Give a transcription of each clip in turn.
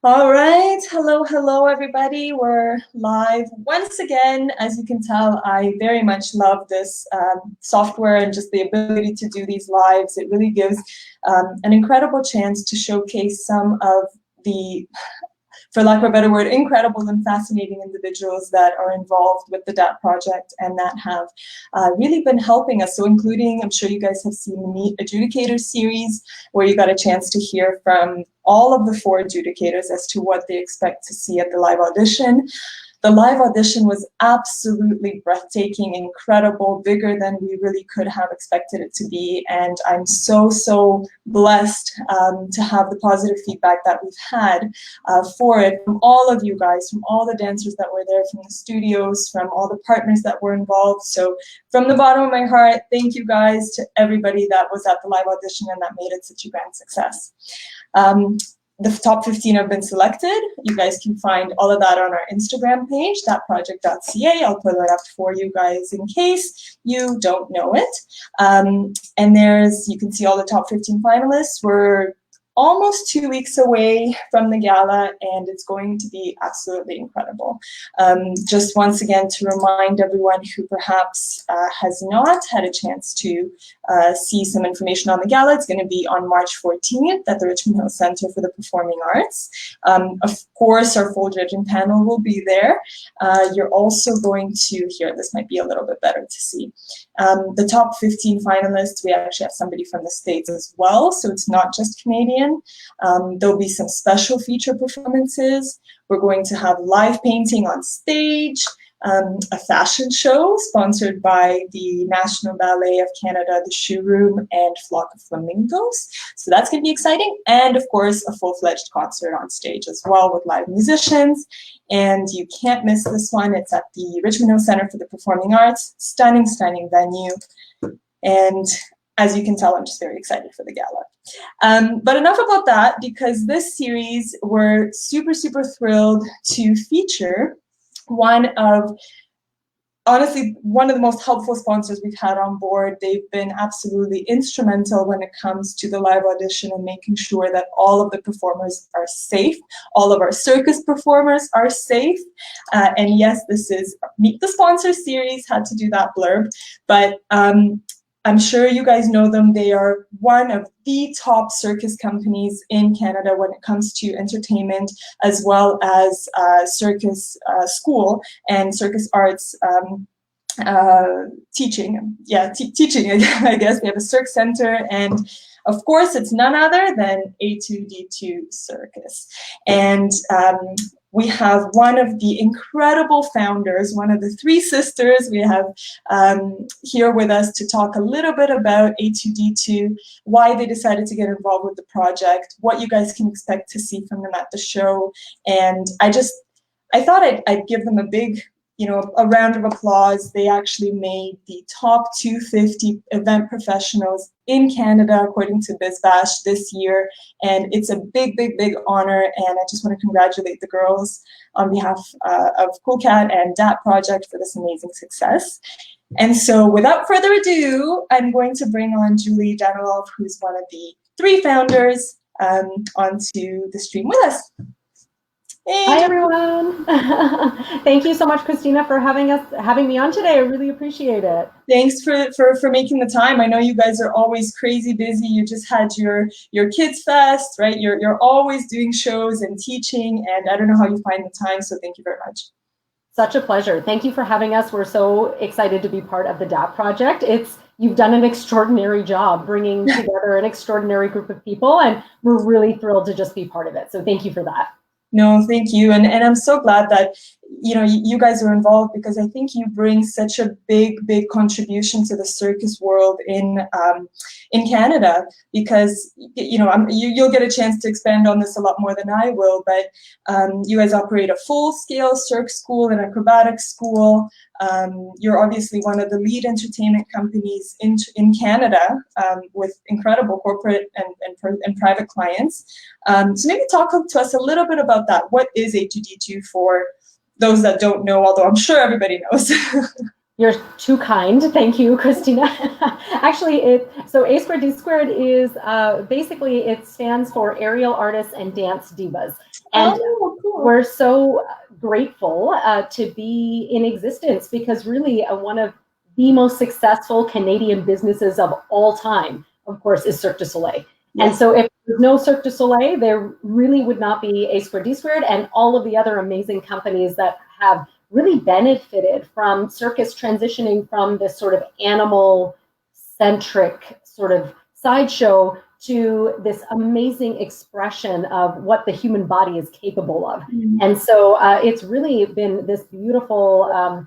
All right. Hello, everybody. We're live once again. As you can tell, I very much love this software and just the ability to do these lives. It really gives an incredible chance to showcase some of the, for lack of a better word, incredible and fascinating individuals that are involved with the DAT project and that have really been helping us. So including, I'm sure you guys have seen the Meet Adjudicators series, where you got a chance to hear from all of the 4 adjudicators as to what they expect to see at the live audition. The live audition was absolutely breathtaking, incredible, bigger than we really could have expected it to be. And I'm so blessed to have the positive feedback that we've had for it from all of you guys, from all the dancers that were there, from the studios, from all the partners that were involved. So from the bottom of my heart, thank you guys to everybody that was at the live audition and that made it such a grand success. The top 15 have been selected. You guys can find all of that on our Instagram page, thatproject.ca. I'll put it up for you guys in case you don't know it. And you can see all the top 15 finalists. We're almost 2 weeks away from the gala, and it's going to be absolutely incredible. Just once again to remind everyone who perhaps has not had a chance to see some information on the gala, it's going to be on March 14th at the Richmond Hill Centre for the Performing Arts. Of course, our full judging panel will be there. You're also going to hear, this might be a little bit better to see. The top 15 finalists, we actually have somebody from the States as well, so it's not just Canadian. There'll be some special feature performances. We're going to have live painting on stage, a fashion show sponsored by the National Ballet of Canada, the Shoe Room, and Flock of Flamingos. So that's going to be exciting. And of course, a full-fledged concert on stage as well with live musicians. And you can't miss this one. It's at the Richmond Hill Centre for the Performing Arts. Stunning venue. And as you can tell, I'm just very excited for the gala. But enough about that, because this series, we're super thrilled to feature honestly, one of the most helpful sponsors we've had on board. They've been absolutely instrumental when it comes to the live audition and making sure that all of the performers are safe. All of our circus performers are safe. And yes, this is Meet the Sponsor series, had to do that blurb. But I'm sure you guys know them. They are one of the top circus companies in Canada when it comes to entertainment, as well as circus school and circus arts teaching. Yeah, teaching, I guess. We have a Cirque Centre, and of course, it's none other than A2D2 Circus. And we have one of the incredible founders, one of the 3 sisters we have here with us to talk a little bit about A2D2, why they decided to get involved with the project, what you guys can expect to see from them at the show. And I thought I'd give them a big, a round of applause. They actually made the top 250 event professionals in Canada, according to BizBash this year. And it's a big honor. And I just want to congratulate the girls on behalf of Cool Cat and DAT Project for this amazing success. And so without further ado, I'm going to bring on Julie Danaylov, who's one of the 3 founders, onto the stream with us. Hey. Hi everyone. Thank you so much, Christina, for having me on today. I really appreciate it. Thanks for making the time. I know you guys are always crazy busy. You just had your Kids Fest, right? You're always doing shows and teaching, and I don't know how you find the time, so thank you very much. Such a pleasure. Thank you for having us. We're so excited to be part of the DAT project. You've done an extraordinary job bringing together an extraordinary group of people, and we're really thrilled to just be part of it. So thank you for that. No, thank you. And I'm so glad that, you guys are involved, because I think you bring such a big contribution to the circus world in Canada, because, you'll get a chance to expand on this a lot more than I will, but you guys operate a full-scale Cirque school and acrobatics school. You're obviously one of the lead entertainment companies in Canada, with incredible corporate and private clients. So maybe talk to us a little bit about that. What is A2D2 for those that don't know, although I'm sure everybody knows? You're too kind. Thank you, Christina. Actually, so A2D2 is basically, it stands for Aerial Artists and Dance Divas. And cool. we're so grateful to be in existence, because really one of the most successful Canadian businesses of all time, of course, is Cirque du Soleil. Yes. And so if there's no Cirque du Soleil, there really would not be A2D2 and all of the other amazing companies that have really benefited from circus transitioning from this sort of animal-centric sort of sideshow to this amazing expression of what the human body is capable of. And so it's really been this beautiful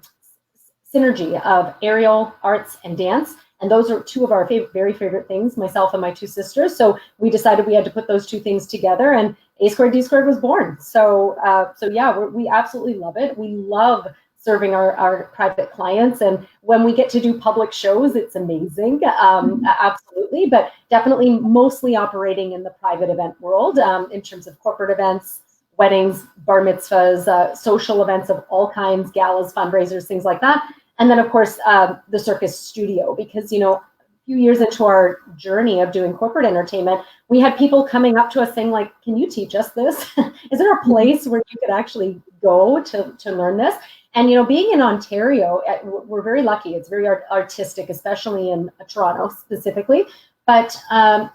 synergy of aerial, arts, and dance. And those are two of our very favorite things, myself and my two sisters. So we decided we had to put those two things together, and A2D2 was born. So yeah, we absolutely love it. We love serving our private clients, and when we get to do public shows, it's amazing. Absolutely, but definitely mostly operating in the private event world in terms of corporate events, weddings, bar mitzvahs, social events of all kinds, galas, fundraisers, things like that. And then, of course, the circus studio, because, you know, a few years into our journey of doing corporate entertainment, we had people coming up to us saying, like, can you teach us this? Is there a place where you could actually go to learn this? And, you know, being in Ontario, we're very lucky. It's very artistic, especially in Toronto specifically. But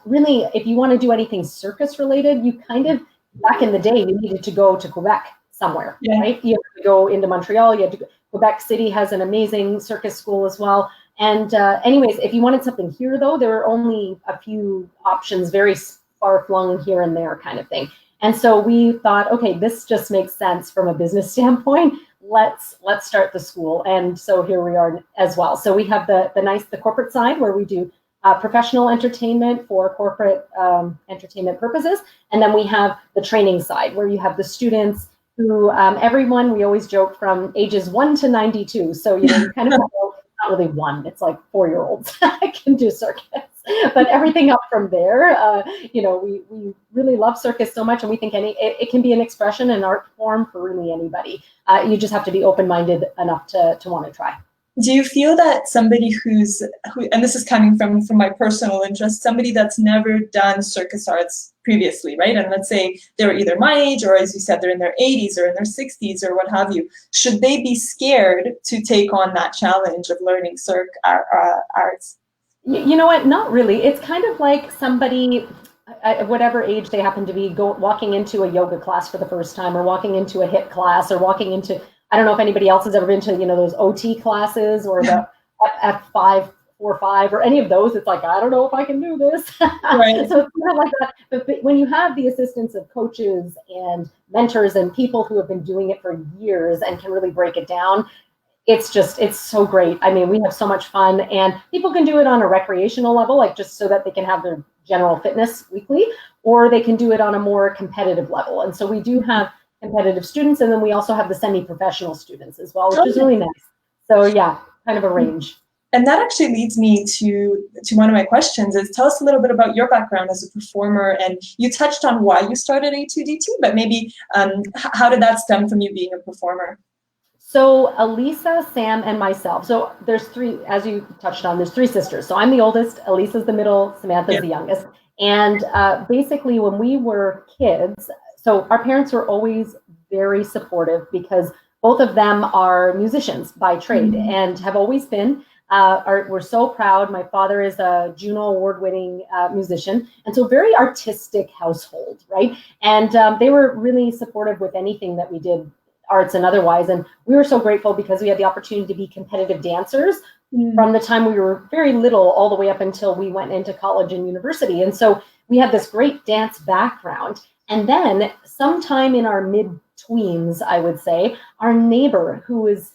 really, if you want to do anything circus related, you kind of, back in the day, you needed to go to Quebec somewhere, right? You had to go into Montreal. You had to go. Quebec City has an amazing circus school as well. And anyways, if you wanted something here, though, there were only a few options, very far flung here and there kind of thing. And so we thought, okay, this just makes sense from a business standpoint. Let's start the school. And so here we are as well. So we have the corporate side where we do professional entertainment for corporate entertainment purposes. And then we have the training side where you have the students who everyone, we always joke, from ages 1 to 92. So, you know, you kind of know, not really one, it's like 4-year-olds can do circus. But everything up from there, you know, we really love circus so much, and we think it can be an expression, an art form for really anybody. You just have to be open-minded enough to want to try. Do you feel that somebody who, and this is coming from my personal interest, somebody that's never done circus arts previously, right? And let's say they're either my age, or as you said, they're in their 80s or in their 60s or what have you, should they be scared to take on that challenge of learning cirque arts? You know what? Not really. It's kind of like somebody, at whatever age they happen to be, walking into a yoga class for the first time, or walking into a HIIT class, or walking into, I don't know if anybody else has ever been to, you know, those OT classes or the F545 or any of those. It's like, I don't know if I can do this. Right. So it's kind of like that. But when you have the assistance of coaches and mentors and people who have been doing it for years and can really break it down, it's so great. I mean, we have so much fun, and people can do it on a recreational level, like just so that they can have their general fitness weekly, or they can do it on a more competitive level. And so we do have competitive students, and then we also have the semi-professional students as well, which is really nice. So yeah, kind of a range. And that actually leads me to one of my questions is, tell us a little bit about your background as a performer. And you touched on why you started A2D2, but maybe how did that stem from you being a performer? So Elisa, Sam, and myself. So there's three, as you touched on, there's three sisters. So I'm the oldest, Elisa's the middle, Samantha's the youngest. And basically when we were kids, so our parents were always very supportive because both of them are musicians by trade and have always been. We're so proud. My father is a Juno award-winning musician, and so very artistic household, right? And they were really supportive with anything that we did, arts and otherwise. And we were so grateful because we had the opportunity to be competitive dancers from the time we were very little all the way up until we went into college and university. And so we had this great dance background. And then sometime in our mid-tweens, I would say, our neighbor, who was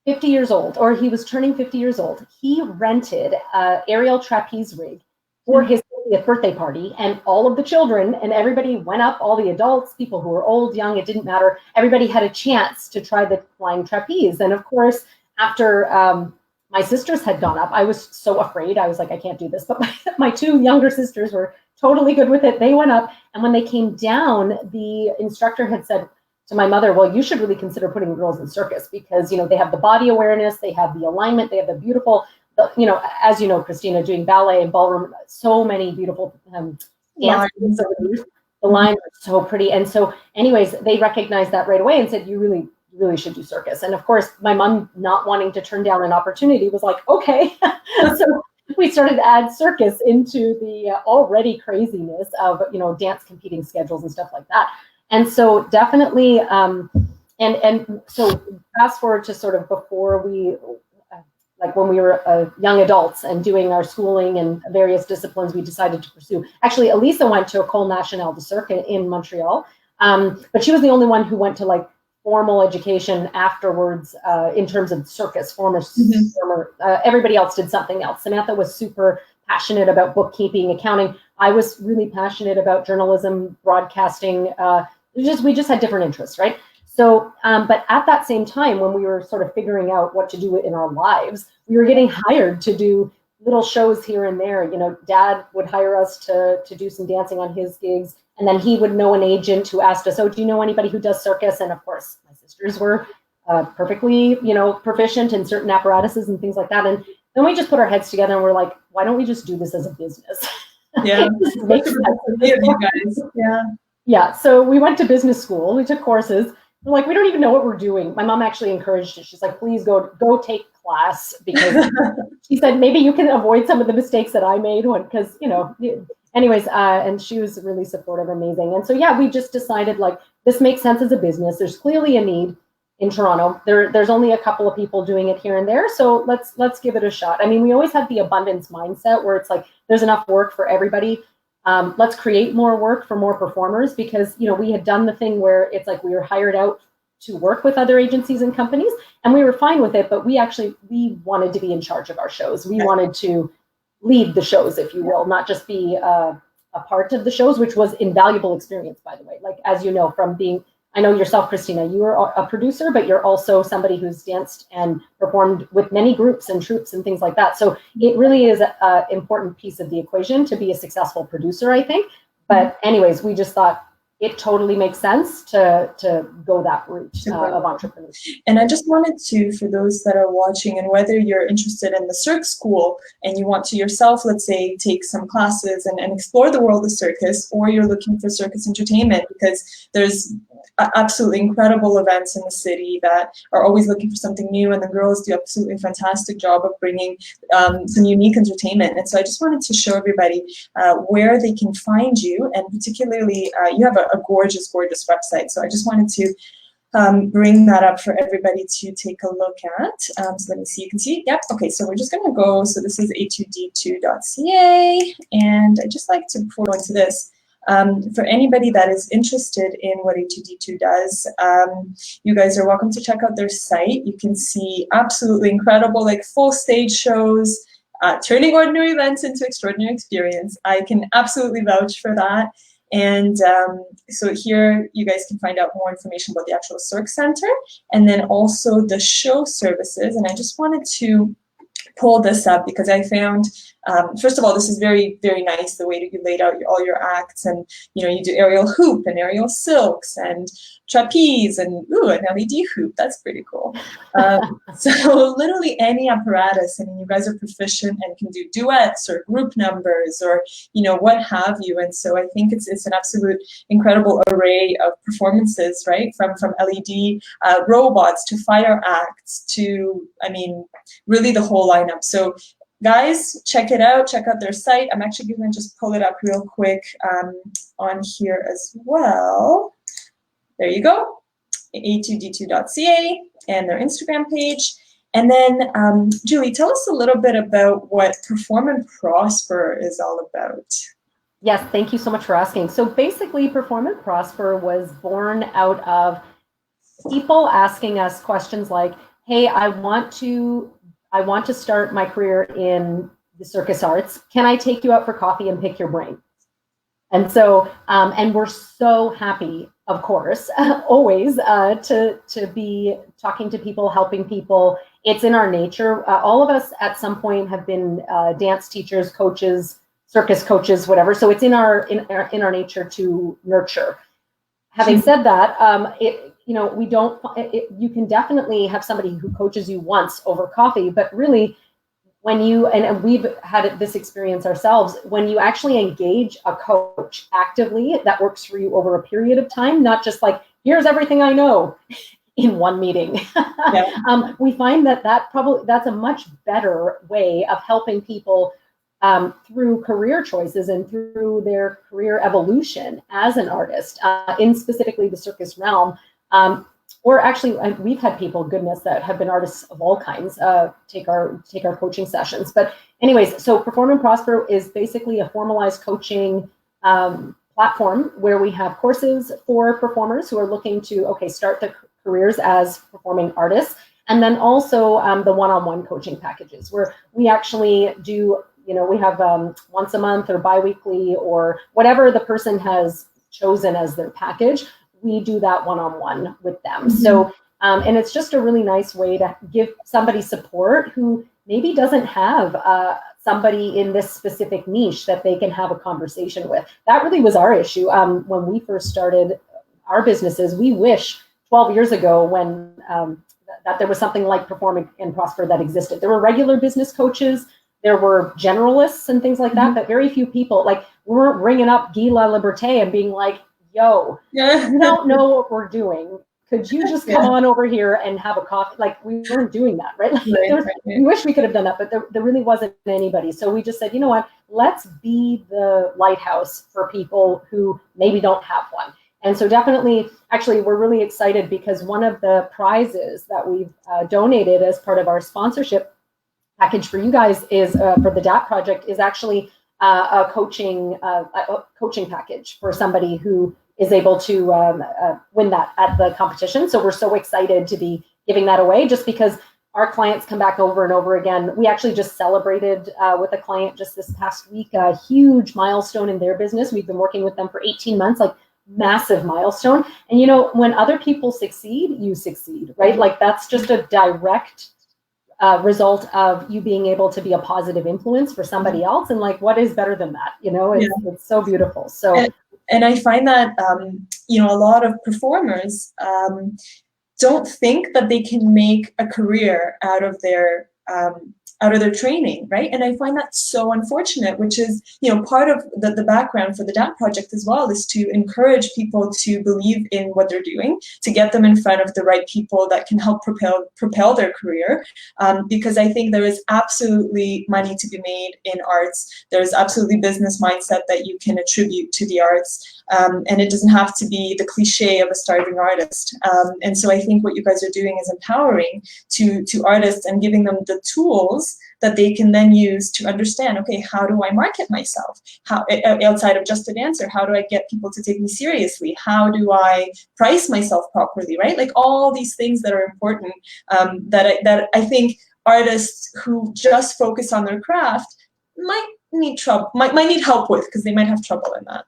50 years old, or he was turning 50 years old, he rented an aerial trapeze rig for his 50th birthday party, and all of the children and everybody went up, all the adults, people who were old, young, it didn't matter. Everybody had a chance to try the flying trapeze. And of course, after my sisters had gone up, I was so afraid. I was like, I can't do this. But my two younger sisters were totally good with it. They went up, and when they came down, the instructor had said to my mother, well, you should really consider putting girls in circus because, you know, they have the body awareness, they have the alignment, they have the beautiful, you know, as you know, Christina, doing ballet and ballroom, so many beautiful dances. The lines are so pretty. And so anyways, they recognized that right away and said, you really should do circus. And of course, my mom, not wanting to turn down an opportunity, was like, okay. So we started to add circus into the already craziness of, dance competing schedules and stuff like that. And so definitely, and so fast forward to sort of before we, like when we were young adults and doing our schooling and various disciplines we decided to pursue. Actually, Elisa went to École Nationale de Cirque in Montreal, but she was the only one who went to like formal education afterwards in terms of circus, former. Everybody else did something else. Samantha was super passionate about bookkeeping, accounting. I was really passionate about journalism, broadcasting. We just had different interests, right? So, but at that same time, when we were sort of figuring out what to do in our lives, we were getting hired to do little shows here and there. Dad would hire us to do some dancing on his gigs. And then he would know an agent who asked us, oh, do you know anybody who does circus? And of course, my sisters were perfectly, proficient in certain apparatuses and things like that. And then we just put our heads together and we're like, why don't we just do this as a business? Yeah, makes sense for you guys. Yeah. Yeah. So we went to business school. We took courses. We're like, we don't even know what we're doing. My mom actually encouraged it. She's like, please go take class, because she said, maybe you can avoid some of the mistakes that I made because, anyways, and she was really supportive, amazing. And so, yeah, we just decided like, this makes sense as a business. There's clearly a need in Toronto. There's only a couple of people doing it here and there. So let's give it a shot. I mean, we always had the abundance mindset where it's like, there's enough work for everybody. Let's create more work for more performers, because, we had done the thing where it's like we were hired out to work with other agencies and companies, and we were fine with it, but we wanted to be in charge of our shows. We wanted to lead the shows, if you will, not just be a part of the shows, which was invaluable experience, by the way. Like, as you know, from being, I know yourself, Christina, you are a producer, but you're also somebody who's danced and performed with many groups and troupes and things like that. So it really is an important piece of the equation to be a successful producer, I think. But anyways, we just thought it totally makes sense to go that route of entrepreneurship. And I just wanted to, for those that are watching, and whether you're interested in the Cirque School and you want to yourself, let's say, take some classes and explore the world of circus, or you're looking for circus entertainment, because there's absolutely incredible events in the city that are always looking for something new, and the girls do absolutely fantastic job of bringing some unique entertainment. And so I just wanted to show everybody where they can find you, and particularly you have a gorgeous website. So I just wanted to bring that up for everybody to take a look at. So let me see, you can see, yep, okay, so we're just gonna go, so this is A2D2.ca, and I just like to, before we go into this, for anybody that is interested in what A2D2 does, you guys are welcome to check out their site. You can see absolutely incredible, like full stage shows, turning ordinary events into extraordinary experience. I can absolutely vouch for that. And so here you guys can find out more information about the actual Cirque Centre, and then also the show services. And I just wanted to pull this up because I found, first of all, this is very, very nice, the way that you laid out all your acts, and you do aerial hoop and aerial silks and trapeze and an LED hoop. That's pretty cool. So literally any apparatus, and you guys are proficient and can do duets or group numbers or what have you. And so I think it's an absolute incredible array of performances, right? From LED robots to fire acts to, I mean, really the whole lineup. So guys, check it out. Check out their site. I'm actually going to just pull it up real quick on here as well. There you go, A2D2.ca and their Instagram page. And then, Julie, tell us a little bit about what Perform and Prosper is all about. Yes, thank you so much for asking. So basically, Perform and Prosper was born out of people asking us questions like, hey, I want to start my career in the circus arts. Can I take you out for coffee and pick your brain? And so, and we're so happy, of course, always to be talking to people, helping people. It's in our nature. All of us at some point have been dance teachers, coaches, circus coaches, whatever. So it's in our nature to nurture. Having said that, you can definitely have somebody who coaches you once over coffee, but really, and we've had this experience ourselves, when you actually engage a coach actively that works for you over a period of time, not just like, here's everything I know in one meeting. Yeah. We find that's a much better way of helping people through career choices and through their career evolution as an artist, in specifically the circus realm. Or actually, we've had people, goodness, that have been artists of all kinds take our coaching sessions. But anyways, so Perform and Prosper is basically a formalized coaching platform where we have courses for performers who are looking to, start their careers as performing artists. And then also the one-on-one coaching packages where we actually do, we have once a month or bi-weekly or whatever the person has chosen as their package. We do that one-on-one with them. Mm-hmm. So, and it's just a really nice way to give somebody support who maybe doesn't have somebody in this specific niche that they can have a conversation with. That really was our issue. When we first started our businesses, we wish 12 years ago when that there was something like Perform and Prosper that existed. There were regular business coaches, there were generalists and things like that, mm-hmm. but very few people, like we weren't ringing up Gala Liberté and being like, yo, you don't know what we're doing. Could you just come on over here and have a coffee? Like we weren't doing that, right? Like, we wish we could have done that, but there really wasn't anybody. So we just said, you know what, let's be the lighthouse for people who maybe don't have one. And so definitely, actually, we're really excited because one of the prizes that we've donated as part of our sponsorship package for you guys is for the DAT Project is actually a coaching package for somebody who is able to win that at the competition. So we're so excited to be giving that away just because our clients come back over and over again. We actually just celebrated with a client just this past week, a huge milestone in their business. We've been working with them for 18 months, like massive milestone. And when other people succeed, you succeed, right? Like that's just a direct result of you being able to be a positive influence for somebody else. And like, what is better than that? It's so beautiful. So, and I find that, a lot of performers don't think that they can make a career out of their training, right? And I find that so unfortunate, which is, part of the background for the DAT Project as well is to encourage people to believe in what they're doing, to get them in front of the right people that can help propel their career. Because I think there is absolutely money to be made in arts. There's absolutely business mindset that you can attribute to the arts. And it doesn't have to be the cliche of a starving artist. And so I think what you guys are doing is empowering to artists and giving them the tools that they can then use to understand, okay, how do I market myself? How, outside of just a dancer, how do I get people to take me seriously? How do I price myself properly, right? Like all these things that are important that I think artists who just focus on their craft might need help with because they might have trouble in that.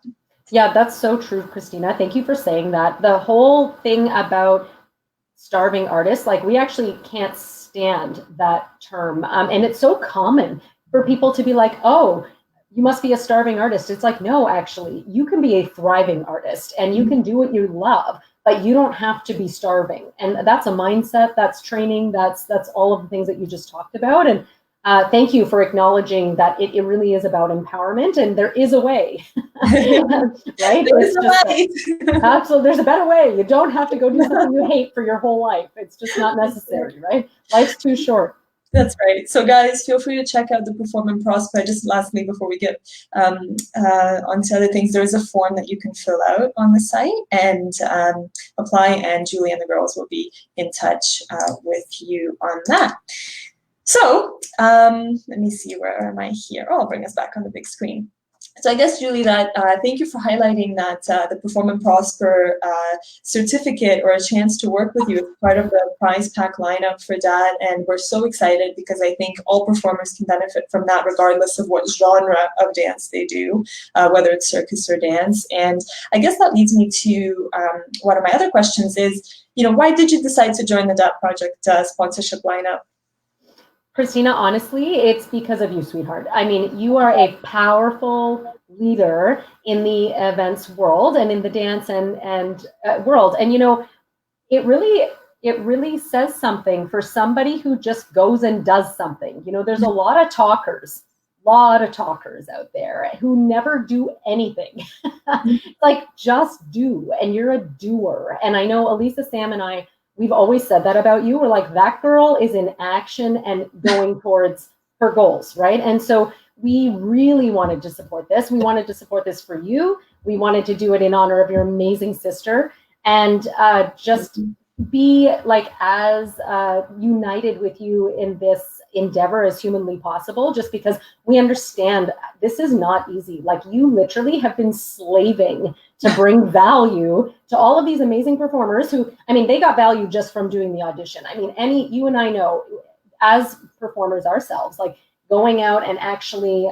Yeah, that's so true, Christina. Thank you for saying that. The whole thing about starving artists, like we actually can't stand that term. And it's so common for people to be like, oh, you must be a starving artist. It's like, no, actually, you can be a thriving artist and you can do what you love, but you don't have to be starving. And that's a mindset, that's training, that's all of the things that you just talked about. And thank you for acknowledging that it really is about empowerment and there is a way, right? There's a way. Absolutely, there's a better way. You don't have to go do something you hate for your whole life. It's just not necessary, right? Life's too short. That's right. So guys, feel free to check out the Perform and Prosper. Just lastly, before we get onto other things, there is a form that you can fill out on the site and apply, and Julie and the girls will be in touch with you on that. So let me see, where am I here? Oh, I'll bring us back on the big screen. So I guess, Julie, that thank you for highlighting that the Perform and Prosper certificate or a chance to work with you as part of the prize pack lineup for DAT. And we're so excited because I think all performers can benefit from that regardless of what genre of dance they do, whether it's circus or dance. And I guess that leads me to one of my other questions is, why did you decide to join the DAT Project sponsorship lineup? Christina, honestly, it's because of you, sweetheart. I mean, you are a powerful leader in the events world and in the dance and world. And, it really it really says something for somebody who just goes and does something. You know, there's a lot of talkers out there who never do anything. Like, just do, and you're a doer. And I know Elisa, Sam, and I, we've always said that about you. We're like, that girl is in action and going towards her goals, right? And so we really wanted to support this. We wanted to support this for you. We wanted to do it in honor of your amazing sister, and just be like as united with you in this endeavor as humanly possible, just because we understand this is not easy. Like, you literally have been slaving to bring value to all of these amazing performers who, I mean, they got value just from doing the audition. I mean, you and I know, as performers ourselves, like going out and actually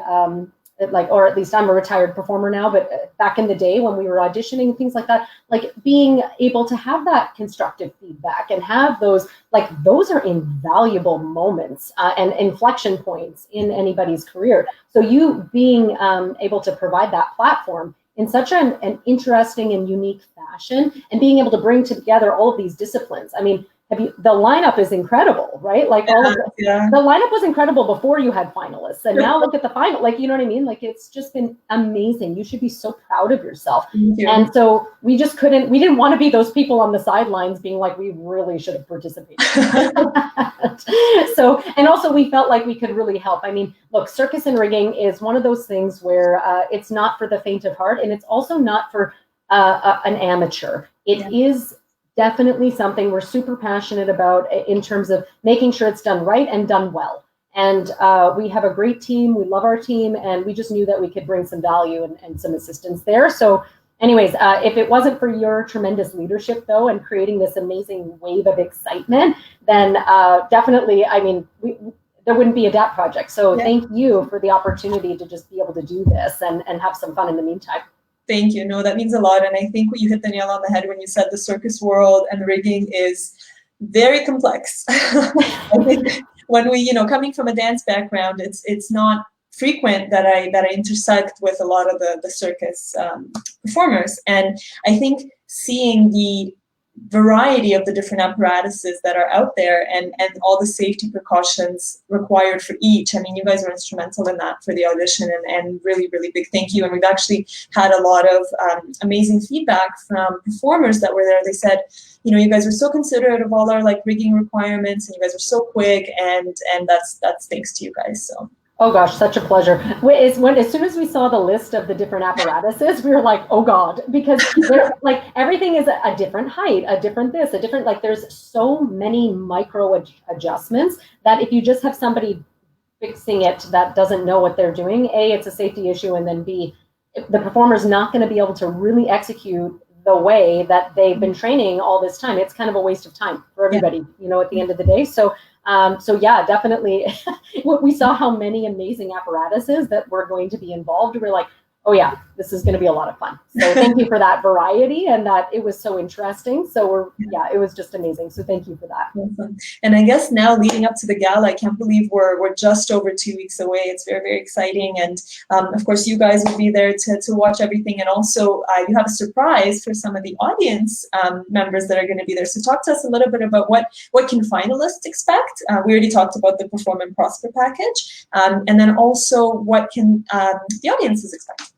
like, or at least I'm a retired performer now, but back in the day when we were auditioning and things like that, like being able to have that constructive feedback and have those, like, those are invaluable moments and inflection points in anybody's career. So you being able to provide that platform in such an interesting and unique fashion, and being able to bring together all of these disciplines. I mean, the lineup is incredible, right? Like, all of the lineup was incredible before you had finalists, and now look at the final. Like, you know what I mean? Like, it's just been amazing. You should be so proud of yourself. And so we didn't want to be those people on the sidelines being like, we really should have participated. So, and also we felt like we could really help. I mean, look, circus and rigging is one of those things where it's not for the faint of heart, and it's also not for an amateur. It is definitely something we're super passionate about in terms of making sure it's done right and done well. And we have a great team. We love our team, and we just knew that we could bring some value and some assistance there. So anyways, if it wasn't for your tremendous leadership, though, and creating this amazing wave of excitement, then definitely, I mean, there wouldn't be a DAT project. So thank you for the opportunity to just be able to do this and have some fun in the meantime. Thank you. No, that means a lot. And I think you hit the nail on the head when you said the circus world and rigging is very complex. I think when we, coming from a dance background, it's not frequent that I intersect with a lot of the circus performers. And I think seeing the variety of the different apparatuses that are out there and all the safety precautions required for each. I mean, you guys were instrumental in that for the audition, and really, really big thank you. And we've actually had a lot of amazing feedback from performers that were there. They said, you guys were so considerate of all our like rigging requirements, and you guys were so quick, and that's thanks to you guys. So. Oh gosh, such a pleasure. As soon as we saw the list of the different apparatuses, we were like, oh God, because like everything is a different height, a different this, a different, like there's so many micro adjustments that if you just have somebody fixing it that doesn't know what they're doing, A, it's a safety issue, and then B, the performer's not going to be able to really execute the way that they've been training all this time. It's kind of a waste of time for everybody, at the end of the day. So yeah, definitely. We saw how many amazing apparatuses that were going to be involved. We're like, oh yeah, this is going to be a lot of fun. So thank you for that variety, and that it was so interesting. So it was just amazing. So thank you for that. Awesome. And I guess now leading up to the gala, I can't believe we're just over 2 weeks away. It's very, very exciting. And of course, you guys will be there to watch everything. And also you have a surprise for some of the audience members that are going to be there. So talk to us a little bit about what can finalists expect. We already talked about the Perform and Prosper package. And then also what can the audiences expect?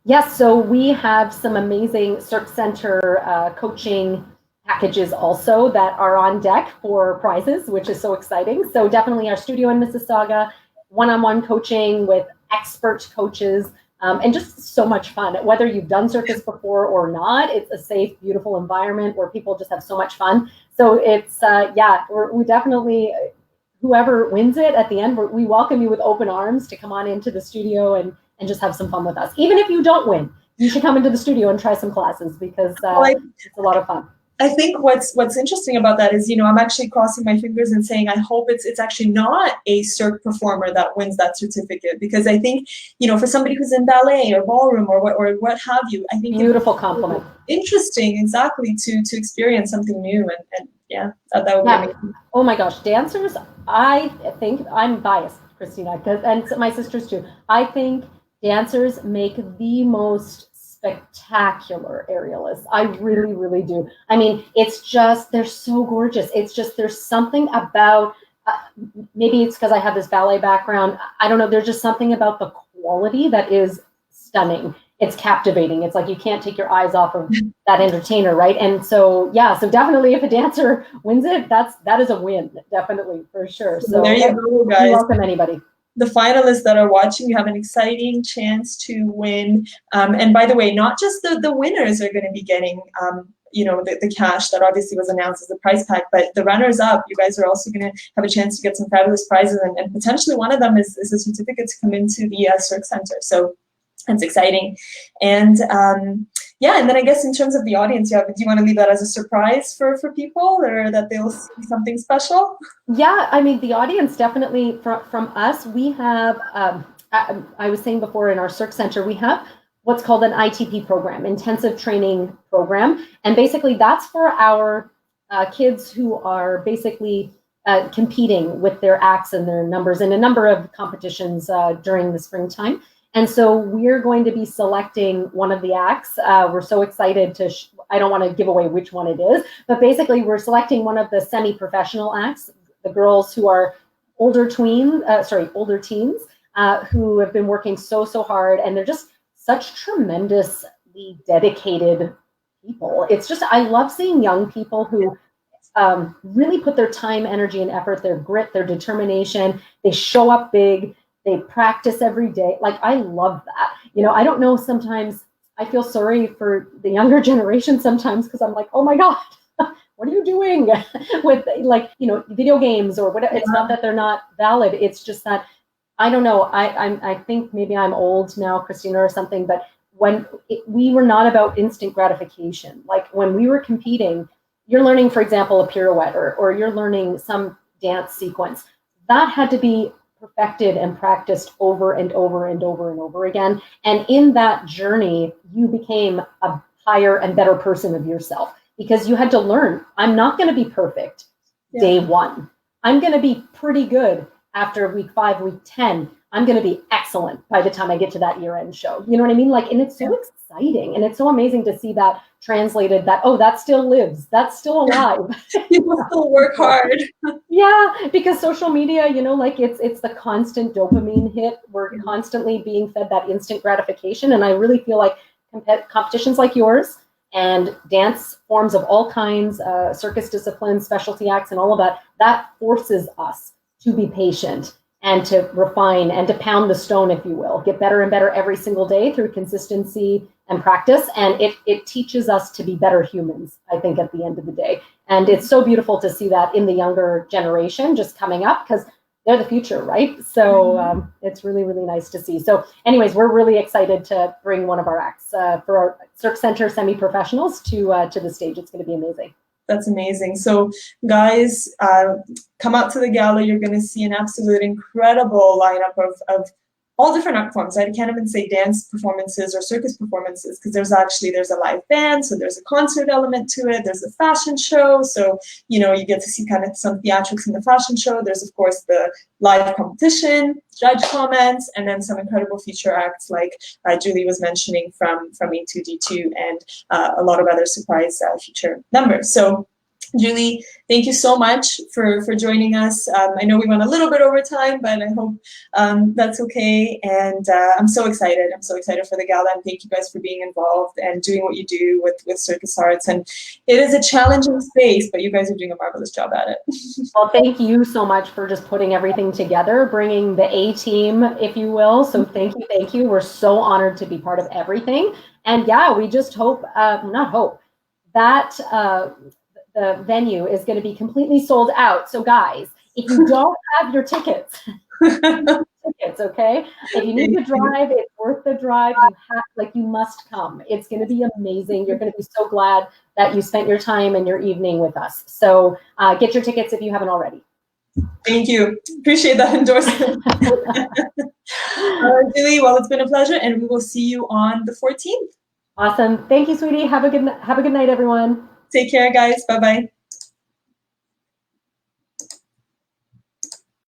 Yes, so we have some amazing Cirque Centre coaching packages also that are on deck for prizes, which is so exciting. So definitely our studio in Mississauga, one-on-one coaching with expert coaches, and just so much fun. Whether you've done circus before or not, it's a safe, beautiful environment where people just have so much fun. So it's, we definitely, whoever wins it at the end, we welcome you with open arms to come on into the studio and just have some fun with us. Even if you don't win, you should come into the studio and try some classes, because it's a lot of fun. I think what's interesting about that is, I'm actually crossing my fingers and saying, I hope it's actually not a Cirque performer that wins that certificate, because I think, for somebody who's in ballet or ballroom or what have you, I think beautiful compliment. Interesting, exactly, to experience something new, and that would be amazing. Oh my gosh, dancers! I think I'm biased, Christina, and my sisters too. I think dancers make the most spectacular aerialists. I really, really do. I mean, it's just, they're so gorgeous. It's just, there's something about, maybe it's because I have this ballet background. I don't know. There's just something about the quality that is stunning. It's captivating. It's like you can't take your eyes off of that entertainer, right? And so, yeah, so definitely if a dancer wins it, that is a win, definitely, for sure. So there you go, guys. Welcome anybody. The finalists that are watching, you have an exciting chance to win. And by the way, not just the winners are going to be getting you know, the cash that obviously was announced as the prize pack, but the runners up, you guys are also going to have a chance to get some fabulous prizes, and potentially one of them is a certificate to come into the Cirque Centre. So it's exciting. And yeah, and then I guess in terms of the audience, do you want to leave that as a surprise for people, or that they'll see something special? Yeah, I mean, the audience definitely from us, we have, I was saying before, in our Cirque Centre, we have what's called an ITP program, intensive training program. And basically that's for our kids who are basically competing with their acts and their numbers in a number of competitions during the springtime. And so we're going to be selecting one of the acts. We're so excited to, I don't want to give away which one it is, but basically we're selecting one of the semi-professional acts, the girls who are older teens who have been working so hard, and they're just such tremendously dedicated people. It's just, I love seeing young people who really put their time, energy, and effort, their grit, their determination. They show up big. They practice every day. Like, I love that. You know, I don't know, sometimes I feel sorry for the younger generation sometimes, because I'm like, oh my God, what are you doing with, like, you know, video games or whatever. It's not that they're not valid. It's just that, I don't know. I think maybe I'm old now, Christina, or something, but we were not about instant gratification. Like when we were competing, you're learning, for example, a pirouette, or you're learning some dance sequence. That had to be perfected and practiced over and over and over and over again. And in that journey, you became a higher and better person of yourself, because you had to learn, I'm not going to be perfect day one. I'm going to be pretty good after week 5, week 10. I'm going to be excellent by the time I get to that year-end show. You know what I mean? Like, and it's so exciting, and it's so amazing to see that translated, that, oh, that still lives. That's still alive. People still work hard. Yeah, because social media, you know, like it's the constant dopamine hit. We're constantly being fed that instant gratification. And I really feel like competitions like yours and dance forms of all kinds, circus disciplines, specialty acts, and all of that, that forces us to be patient and to refine and to pound the stone, if you will, get better and better every single day through consistency and practice. And it teaches us to be better humans, I think, at the end of the day. And it's so beautiful to see that in the younger generation just coming up, because they're the future, right? So it's really, really nice to see. So anyways, we're really excited to bring one of our acts for our Cirque Centre semi-professionals to the stage. It's going to be amazing. That's amazing. So guys, come out to the gala. You're going to see an absolute incredible lineup of all different art forms. I can't even say dance performances or circus performances, because there's a live band, so there's a concert element to it. There's a fashion show, so you know, you get to see kind of some theatrics in the fashion show. There's of course the live competition, judge comments, and then some incredible feature acts like Julie was mentioning from A2D2, and a lot of other surprise feature numbers. So Julie, thank you so much for joining us. I know we went a little bit over time, but I hope that's okay. And I'm so excited. I'm so excited for the gala, and thank you guys for being involved and doing what you do with circus arts. And it is a challenging space, but you guys are doing a marvelous job at it. Well, thank you so much for just putting everything together, bringing the A team, if you will. So thank you. We're so honored to be part of everything. And yeah, we just hope, not hope, that the venue is going to be completely sold out. So guys, if you don't have your tickets, okay? If you need to drive, it's worth the drive. You must come. It's going to be amazing. You're going to be so glad that you spent your time and your evening with us. So get your tickets if you haven't already. Thank you. Appreciate that endorsement. Julie, well, it's been a pleasure, and we will see you on the 14th. Awesome. Thank you, sweetie. Have a good night, everyone. Take care, guys. Bye-bye.